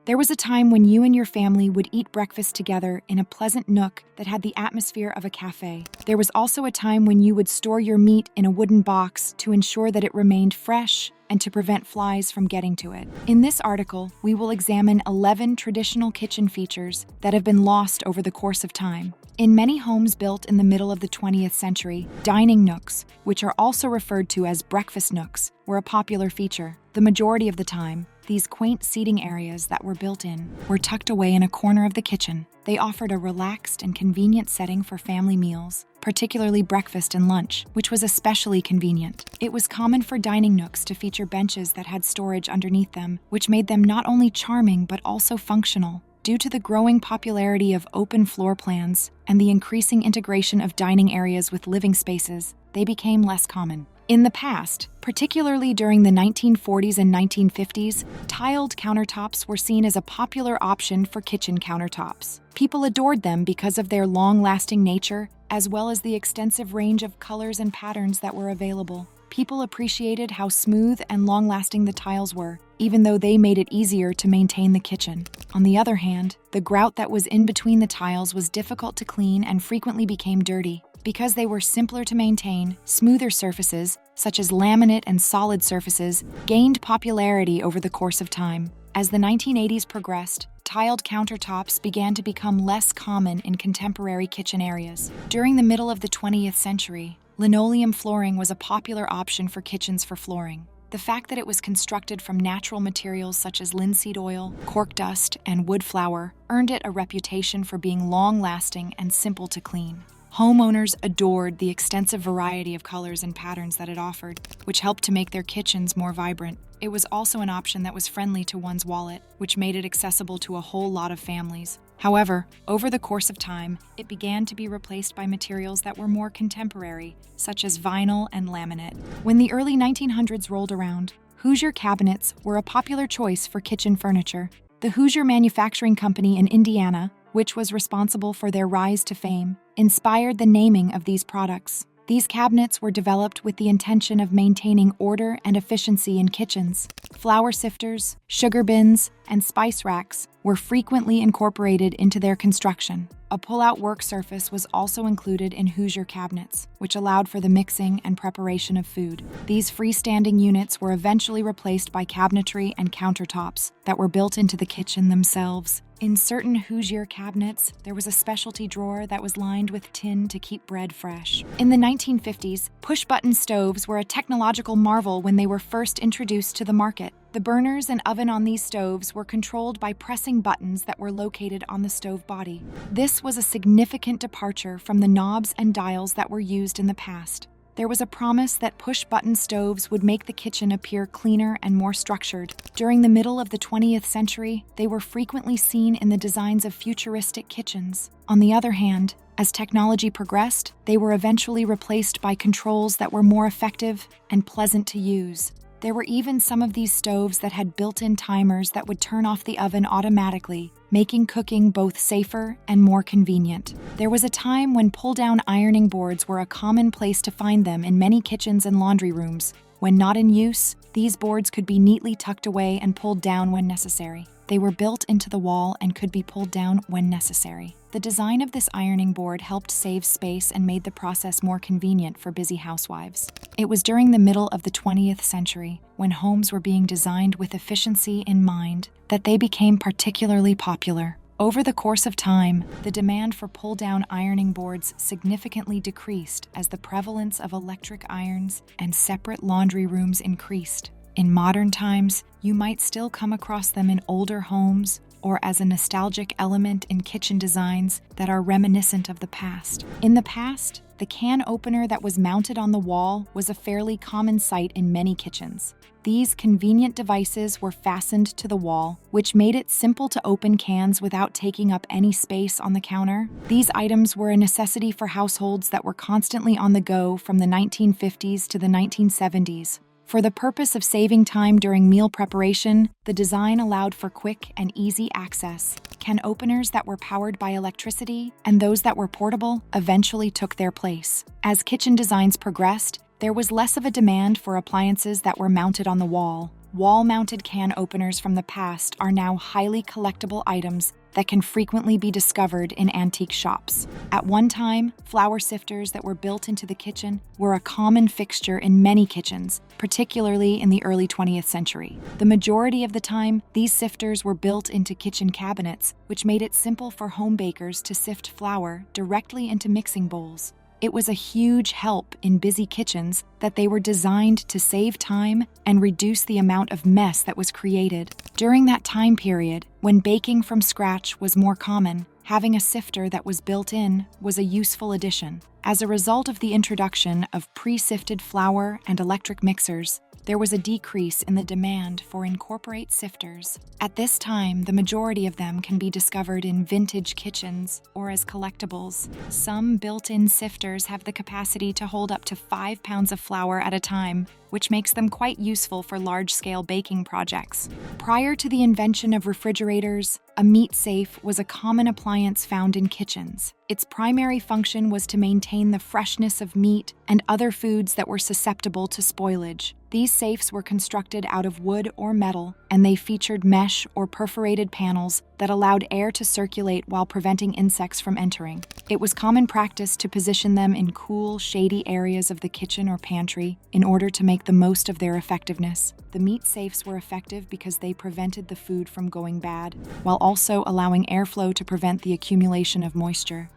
There was a time when you and your family would eat breakfast together in a pleasant nook that had the atmosphere of a cafe. There was also a time when you would store your meat in a wooden box to ensure that it remained fresh and to prevent flies from getting to it. In this article, we will examine 11 traditional kitchen features that have been lost over the course of time. In many homes built in the middle of the 20th century, dining nooks, which are also referred to as breakfast nooks, were a popular feature. The majority of the time, these quaint seating areas that were built in were tucked away in a corner of the kitchen. They offered a relaxed and convenient setting for family meals, particularly breakfast and lunch, which was especially convenient. It was common for dining nooks to feature benches that had storage underneath them, which made them not only charming but also functional. Due to the growing popularity of open floor plans and the increasing integration of dining areas with living spaces, they became less common. In the past, particularly during the 1940s and 1950s, tiled countertops were seen as a popular option for kitchen countertops. People adored them because of their long-lasting nature, as well as the extensive range of colors and patterns that were available. People appreciated how smooth and long-lasting the tiles were, even though they made it easier to maintain the kitchen. On the other hand, the grout that was in between the tiles was difficult to clean and frequently became dirty. Because they were simpler to maintain, smoother surfaces, such as laminate and solid surfaces, gained popularity over the course of time. As the 1980s progressed, tiled countertops began to become less common in contemporary kitchen areas. During the middle of the 20th century, linoleum flooring was a popular option for kitchens for flooring. The fact that it was constructed from natural materials such as linseed oil, cork dust, and wood flour earned it a reputation for being long-lasting and simple to clean. Homeowners adored the extensive variety of colors and patterns that it offered, which helped to make their kitchens more vibrant. It was also an option that was friendly to one's wallet, which made it accessible to a whole lot of families. However, over the course of time, it began to be replaced by materials that were more contemporary, such as vinyl and laminate. When the early 1900s rolled around, Hoosier cabinets were a popular choice for kitchen furniture. The Hoosier Manufacturing Company in Indiana, which was responsible for their rise to fame, inspired the naming of these products. These cabinets were developed with the intention of maintaining order and efficiency in kitchens. Flour sifters, sugar bins, and spice racks were frequently incorporated into their construction. A pull-out work surface was also included in Hoosier cabinets, which allowed for the mixing and preparation of food. These freestanding units were eventually replaced by cabinetry and countertops that were built into the kitchen themselves. In certain Hoosier cabinets, there was a specialty drawer that was lined with tin to keep bread fresh. In the 1950s, push-button stoves were a technological marvel when they were first introduced to the market. The burners and oven on these stoves were controlled by pressing buttons that were located on the stove body. This was a significant departure from the knobs and dials that were used in the past. There was a promise that push-button stoves would make the kitchen appear cleaner and more structured. During the middle of the 20th century, they were frequently seen in the designs of futuristic kitchens. On the other hand, as technology progressed, they were eventually replaced by controls that were more effective and pleasant to use. There were even some of these stoves that had built-in timers that would turn off the oven automatically, making cooking both safer and more convenient. There was a time when pull-down ironing boards were a common place to find them in many kitchens and laundry rooms. When not in use, these boards could be neatly tucked away and pulled down when necessary. They were built into the wall and could be pulled down when necessary. The design of this ironing board helped save space and made the process more convenient for busy housewives. It was during the middle of the 20th century, when homes were being designed with efficiency in mind, that they became particularly popular. Over the course of time, the demand for pull-down ironing boards significantly decreased as the prevalence of electric irons and separate laundry rooms increased. In modern times, you might still come across them in older homes or as a nostalgic element in kitchen designs that are reminiscent of the past. In the past, the can opener that was mounted on the wall was a fairly common sight in many kitchens. These convenient devices were fastened to the wall, which made it simple to open cans without taking up any space on the counter. These items were a necessity for households that were constantly on the go from the 1950s to the 1970s. For the purpose of saving time during meal preparation, the design allowed for quick and easy access. Can openers that were powered by electricity and those that were portable eventually took their place. As kitchen designs progressed, there was less of a demand for appliances that were mounted on the wall. Wall-mounted can openers from the past are now highly collectible items that can frequently be discovered in antique shops. At one time, flour sifters that were built into the kitchen were a common fixture in many kitchens, particularly in the early 20th century. The majority of the time, these sifters were built into kitchen cabinets, which made it simple for home bakers to sift flour directly into mixing bowls. It was a huge help in busy kitchens that they were designed to save time and reduce the amount of mess that was created. During that time period, when baking from scratch was more common, having a sifter that was built in was a useful addition. As a result of the introduction of pre-sifted flour and electric mixers, there was a decrease in the demand for incorporate sifters. At this time, the majority of them can be discovered in vintage kitchens or as collectibles. Some built-in sifters have the capacity to hold up to 5 pounds of flour at a time, which makes them quite useful for large-scale baking projects. Prior to the invention of refrigerators, a meat safe was a common appliance found in kitchens. Its primary function was to maintain the freshness of meat and other foods that were susceptible to spoilage. These safes were constructed out of wood or metal, and they featured mesh or perforated panels that allowed air to circulate while preventing insects from entering. It was common practice to position them in cool, shady areas of the kitchen or pantry in order to make the most of their effectiveness. The meat safes were effective because they prevented the food from going bad, while also allowing airflow to prevent the accumulation of moisture.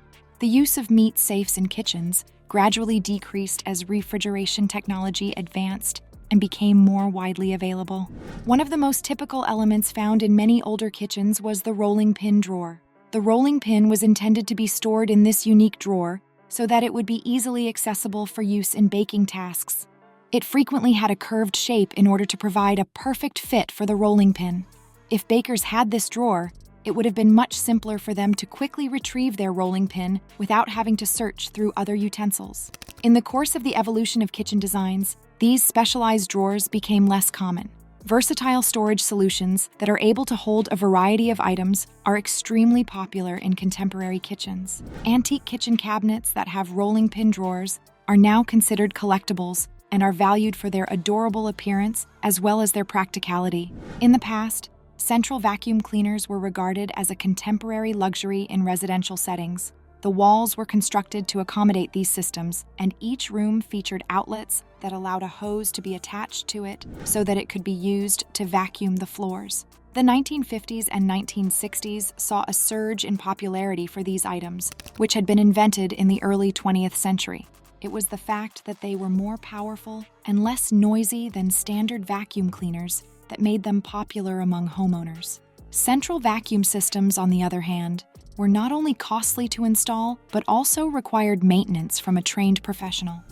The use of meat safes in kitchens gradually decreased as refrigeration technology advanced and became more widely available. One of the most typical elements found in many older kitchens was the rolling pin drawer. The rolling pin was intended to be stored in this unique drawer so that it would be easily accessible for use in baking tasks. It frequently had a curved shape in order to provide a perfect fit for the rolling pin. If bakers had this drawer, it would have been much simpler for them to quickly retrieve their rolling pin without having to search through other utensils. In the course of the evolution of kitchen designs, these specialized drawers became less common. Versatile storage solutions that are able to hold a variety of items are extremely popular in contemporary kitchens. Antique kitchen cabinets that have rolling pin drawers are now considered collectibles and are valued for their adorable appearance as well as their practicality. In the past, central vacuum cleaners were regarded as a contemporary luxury in residential settings. The walls were constructed to accommodate these systems, and each room featured outlets that allowed a hose to be attached to it so that it could be used to vacuum the floors. The 1950s and 1960s saw a surge in popularity for these items, which had been invented in the early 20th century. It was the fact that they were more powerful and less noisy than standard vacuum cleaners that made them popular among homeowners. Central vacuum systems, on the other hand, were not only costly to install, but also required maintenance from a trained professional.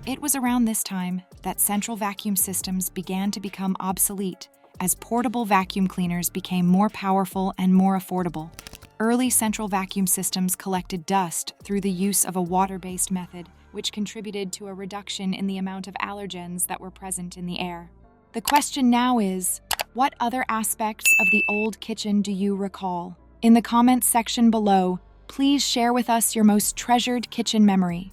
It was around this time that central vacuum systems began to become obsolete as portable vacuum cleaners became more powerful and more affordable. Early central vacuum systems collected dust through the use of a water-based method, which contributed to a reduction in the amount of allergens that were present in the air. The question now is, what other aspects of the old kitchen do you recall? In the comments section below, please share with us your most treasured kitchen memory.